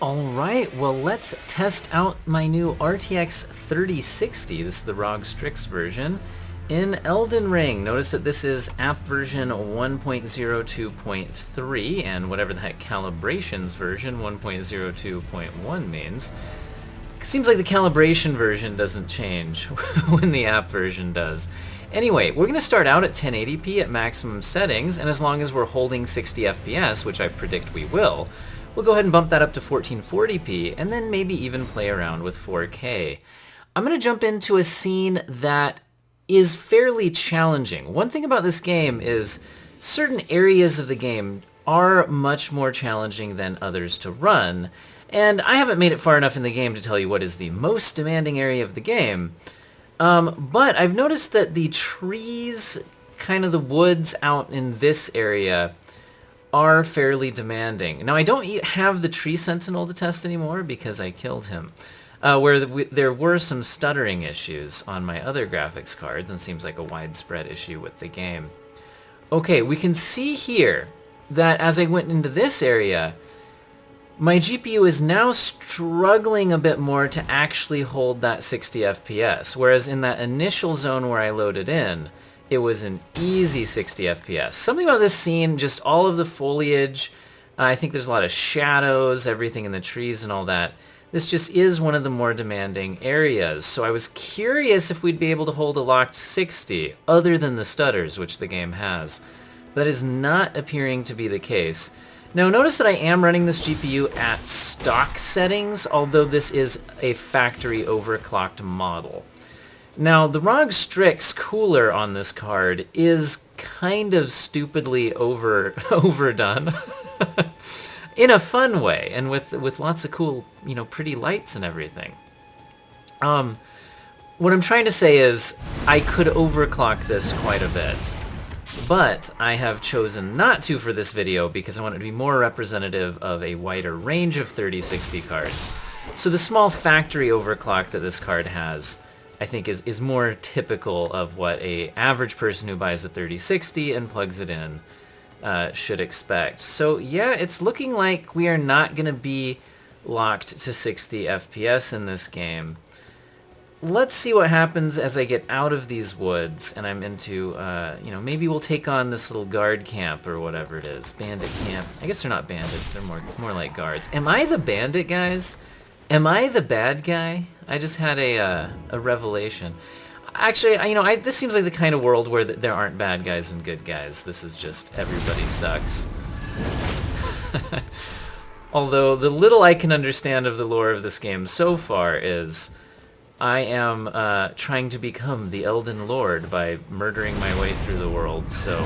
Alright, well let's test out my new RTX 3060, this is the ROG Strix version, in Elden Ring. Notice that this is app version 1.02.3 and whatever the heck calibrations version 1.02.1 means. Seems like the calibration version doesn't change when the app version does. Anyway, we're going to start out at 1080p at maximum settings, and as long as we're holding 60 FPS, which I predict we will, we'll go ahead and bump that up to 1440p, and then maybe even play around with 4K. I'm going to jump into a scene that is fairly challenging. One thing about this game is certain areas of the game are much more challenging than others to run, and I haven't made it far enough in the game to tell you what is the most demanding area of the game. But I've noticed that the trees, kind of the woods out in this area, are fairly demanding. Now I don't have the tree sentinel to test anymore because I killed him. There were some stuttering issues on my other graphics cards, and seems like a widespread issue with the game. Okay, we can see here that as I went into this area, my GPU is now struggling a bit more to actually hold that 60 FPS, whereas in that initial zone where I loaded in, it was an easy 60 FPS. Something about this scene, just all of the foliage, I think there's a lot of shadows, everything in the trees and all that. This just is one of the more demanding areas, so I was curious if we'd be able to hold a locked 60, other than the stutters, which the game has. That is not appearing to be the case. Now notice that I am running this GPU at stock settings, although this is a factory overclocked model. Now the ROG Strix cooler on this card is kind of stupidly overdone in a fun way, and with lots of cool, pretty lights and everything. What I'm trying to say is I could overclock this quite a bit. But I have chosen not to for this video because I want it to be more representative of a wider range of 3060 cards. So the small factory overclock that this card has, I think is more typical of what a average person who buys a 3060 and plugs it in should expect. So yeah, it's looking like we are not going to be locked to 60 FPS in this game. Let's see what happens as I get out of these woods and I'm into, maybe we'll take on this little guard camp or whatever it is. Bandit camp. I guess they're not bandits, they're more like guards. Am I the bandit, guys? Am I the bad guy? I just had a revelation. Actually, this seems like the kind of world where there aren't bad guys and good guys. This is just everybody sucks. Although the little I can understand of the lore of this game so far is I am trying to become the Elden Lord by murdering my way through the world, so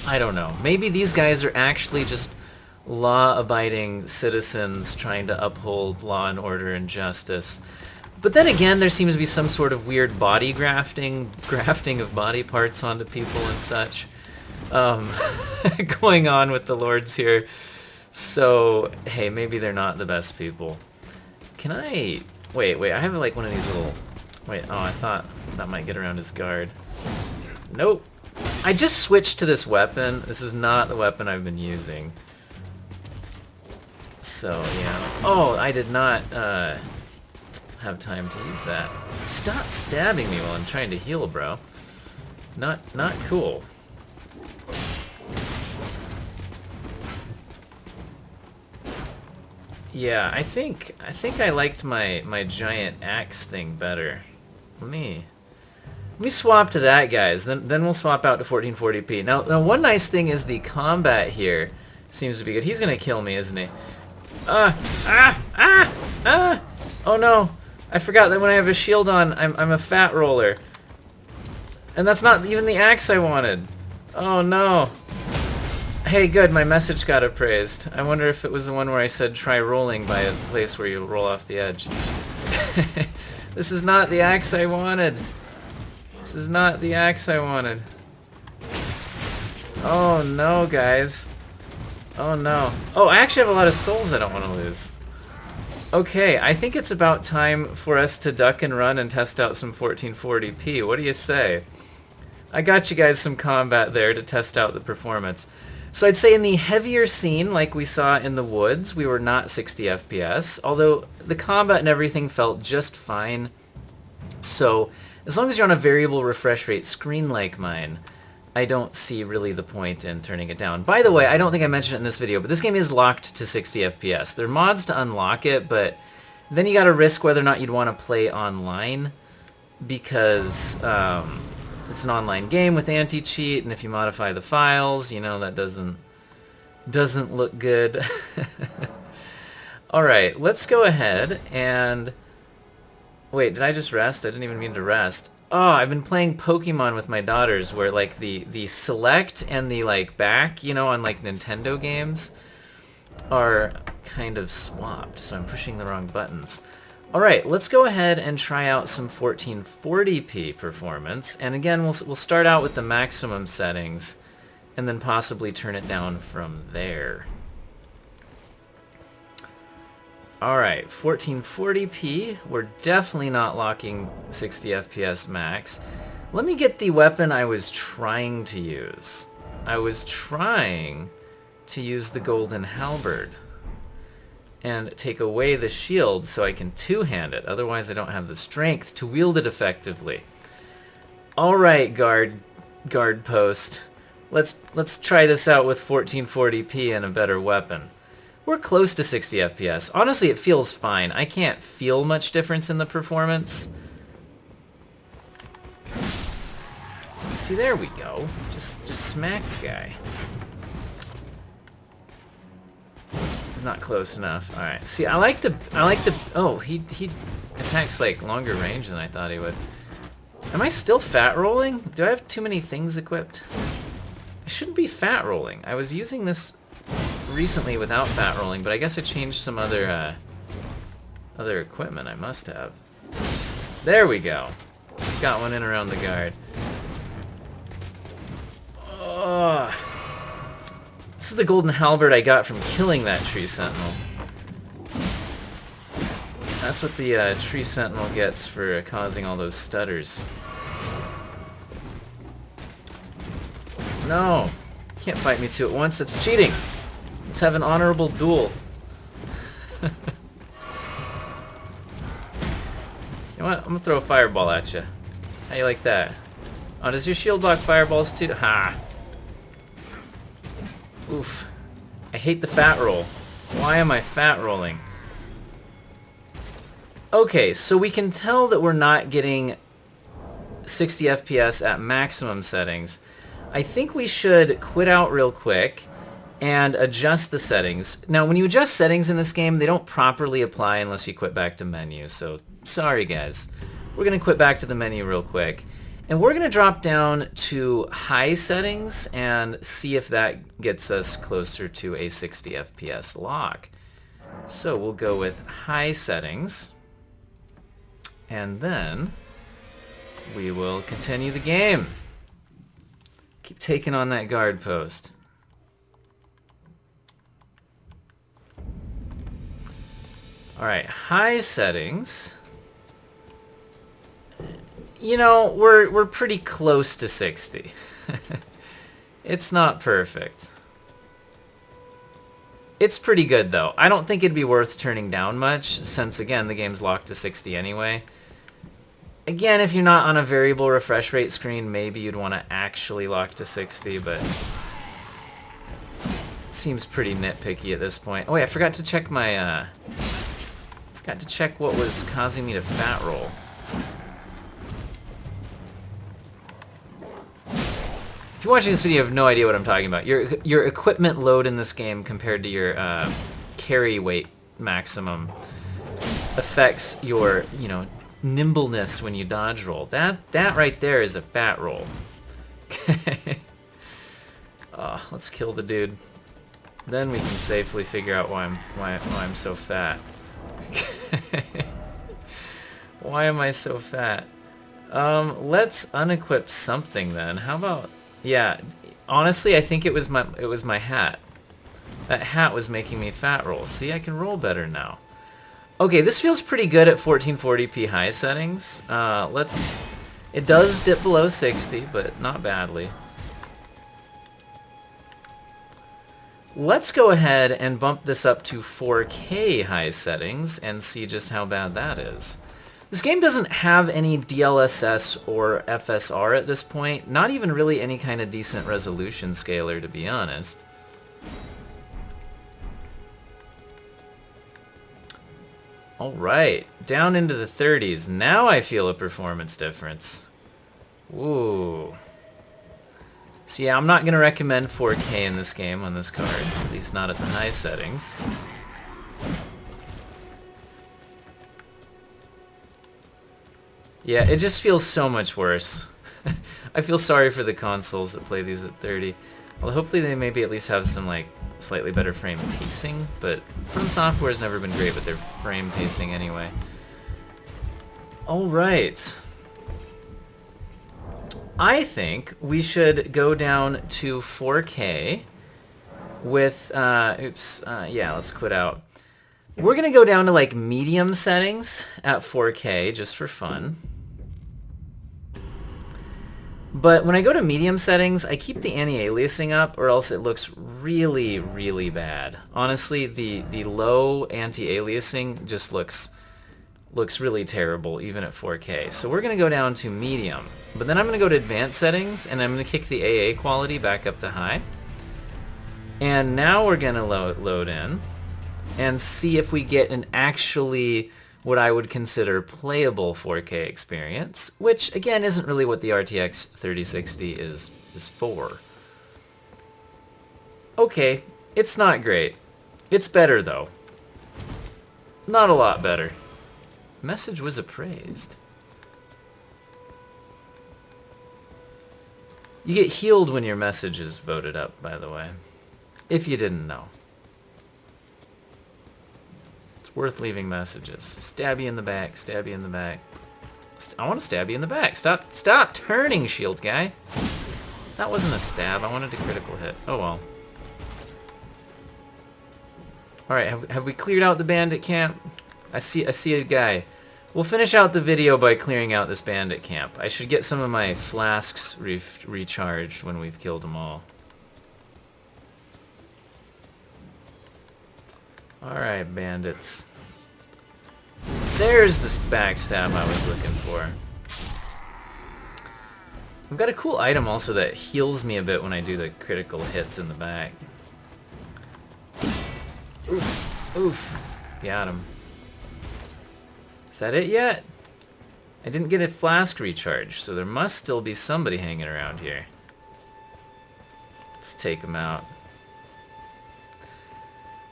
I don't know. Maybe these guys are actually just law-abiding citizens trying to uphold law and order and justice. But then again, there seems to be some sort of weird body grafting of body parts onto people and such going on with the lords here. So, hey, maybe they're not the best people. Can I... Wait, I have like one of these little... Wait, oh, I thought that might get around his guard. Nope. I just switched to this weapon. This is not the weapon I've been using. So, yeah. Oh, I did not have time to use that. Stop stabbing me while I'm trying to heal, bro. Not cool. Yeah, I think I liked my giant axe thing better. Let me swap to that, guys. Then we'll swap out to 1440p. Now one nice thing is the combat here seems to be good. He's gonna kill me, isn't he? Oh no! I forgot that when I have a shield on, I'm a fat roller. And that's not even the axe I wanted. Oh no! Hey, good, my message got appraised. I wonder if it was the one where I said try rolling by a place where you roll off the edge. This is not the axe I wanted. This is not the axe I wanted. Oh no, guys. Oh no. Oh, I actually have a lot of souls I don't want to lose. Okay, I think it's about time for us to duck and run and test out some 1440p. What do you say? I got you guys some combat there to test out the performance. So I'd say in the heavier scene, like we saw in the woods, we were not 60 FPS, although the combat and everything felt just fine. So as long as you're on a variable refresh rate screen like mine, I don't see really the point in turning it down. By the way, I don't think I mentioned it in this video, but this game is locked to 60 FPS. There are mods to unlock it, but then you gotta risk whether or not you'd want to play online, because it's an online game with anti-cheat, and if you modify the files, you know, that doesn't look good. Alright, let's go ahead and... Wait, did I just rest? I didn't even mean to rest. Oh, I've been playing Pokemon with my daughters where like the select and the like back, you know, on like Nintendo games are kind of swapped, so I'm pushing the wrong buttons. Alright, let's go ahead and try out some 1440p performance, and again we'll start out with the maximum settings and then possibly turn it down from there. Alright, 1440p, we're definitely not locking 60 FPS max. Let me get the weapon I was trying to use. I was trying to use the golden halberd and take away the shield so I can two-hand it, otherwise I don't have the strength to wield it effectively. Alright, guard post. Let's try this out with 1440p and a better weapon. We're close to 60 FPS. Honestly, it feels fine. I can't feel much difference in the performance. See, there we go. Just smack the guy. Not close enough. All right. See, I like the. Oh, he attacks like longer range than I thought he would. Am I still fat rolling? Do I have too many things equipped? I shouldn't be fat rolling. I was using this recently without fat rolling, but I guess I changed some other equipment. I must have. There we go. Got one in around the guard. Oh. This is the golden halberd I got from killing that tree sentinel. That's what the tree sentinel gets for causing all those stutters. No! Can't fight me two at once, that's cheating! Let's have an honorable duel. You know what? I'm gonna throw a fireball at you. How you like that? Oh, does your shield block fireballs too? Ha! Oof. I hate the fat roll. Why am I fat rolling? Okay, so we can tell that we're not getting 60 FPS at maximum settings. I think we should quit out real quick and adjust the settings. Now, when you adjust settings in this game, they don't properly apply unless you quit back to menu, so sorry guys. We're gonna quit back to the menu real quick. And we're going to drop down to high settings and see if that gets us closer to a 60 FPS lock. So we'll go with high settings, and then we will continue the game. Keep taking on that guard post. Alright, high settings. You know, we're pretty close to 60. It's not perfect. It's pretty good though. I don't think it'd be worth turning down much, since again the game's locked to 60 anyway. Again, if you're not on a variable refresh rate screen, maybe you'd want to actually lock to 60, but seems pretty nitpicky at this point. Oh wait, I forgot to check my forgot to check what was causing me to fat roll. If you're watching this video, you have no idea what I'm talking about. Your equipment load in this game compared to your carry weight maximum affects your, you know, nimbleness when you dodge roll. That right there is a fat roll. Okay. Let's kill the dude. Then we can safely figure out why I'm so fat. Why am I so fat? Let's unequip something then. How about? Yeah, honestly, I think it was my hat. That hat was making me fat roll. See, I can roll better now. Okay, this feels pretty good at 1440p high settings. It does dip below 60, but not badly. Let's go ahead and bump this up to 4K high settings and see just how bad that is. This game doesn't have any DLSS or FSR at this point, not even really any kind of decent resolution scaler, to be honest. Alright, down into the 30s. Now I feel a performance difference. Ooh. So yeah, I'm not going to recommend 4K in this game on this card, at least not at the high settings. Yeah, it just feels so much worse. I feel sorry for the consoles that play these at 30. Well, hopefully they maybe at least have some like slightly better frame pacing, but From Software has never been great with their frame pacing anyway. Alright. I think we should go down to 4K with, yeah, let's quit out. We're going to go down to like medium settings at 4K just for fun. But when I go to medium settings, I keep the anti-aliasing up or else it looks really, really bad. Honestly, the low anti-aliasing just looks really terrible even at 4K. So we're going to go down to medium. But then I'm going to go to advanced settings and I'm going to kick the AA quality back up to high. And now we're going to load in and see if we get an actually what I would consider playable 4K experience, which again isn't really what the RTX 3060 is for. Okay, it's not great. It's better though. Not a lot better. Message was appraised. You get healed when your message is voted up, by the way. If you didn't know. It's worth leaving messages. Stab you in the back, stab you in the back. I want to stab you in the back. Stop turning, shield guy. That wasn't a stab. I wanted a critical hit. Oh well. Alright, have we cleared out the bandit camp? I see a guy. We'll finish out the video by clearing out this bandit camp. I should get some of my flasks recharged when we've killed them all. Alright, bandits. There's this backstab I was looking for. We've got a cool item also that heals me a bit when I do the critical hits in the back. Oof. Oof. Got him. Is that it yet? I didn't get a flask recharge, so there must still be somebody hanging around here. Let's take him out.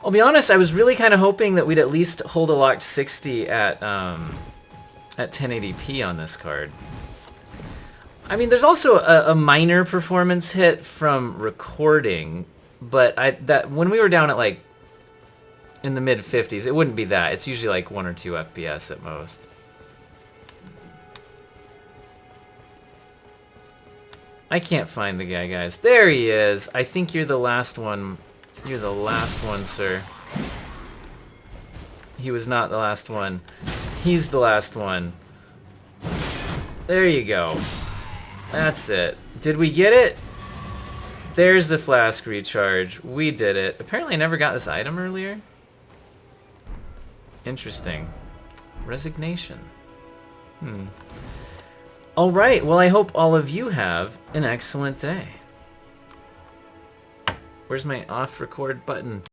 I'll be honest, I was really kind of hoping that we'd at least hold a locked 60 at 1080p on this card. I mean, there's also a minor performance hit from recording, but that when we were down at like in the mid 50s, it wouldn't be that. It's usually like 1 or 2 FPS at most. I can't find the guy, guys. There he is. I think you're the last one. You're the last one, sir. He was not the last one. He's the last one. There you go. That's it. Did we get it? There's the flask recharge. We did it. Apparently I never got this item earlier. Interesting. Resignation. Alright, well I hope all of you have an excellent day. Where's my off record button?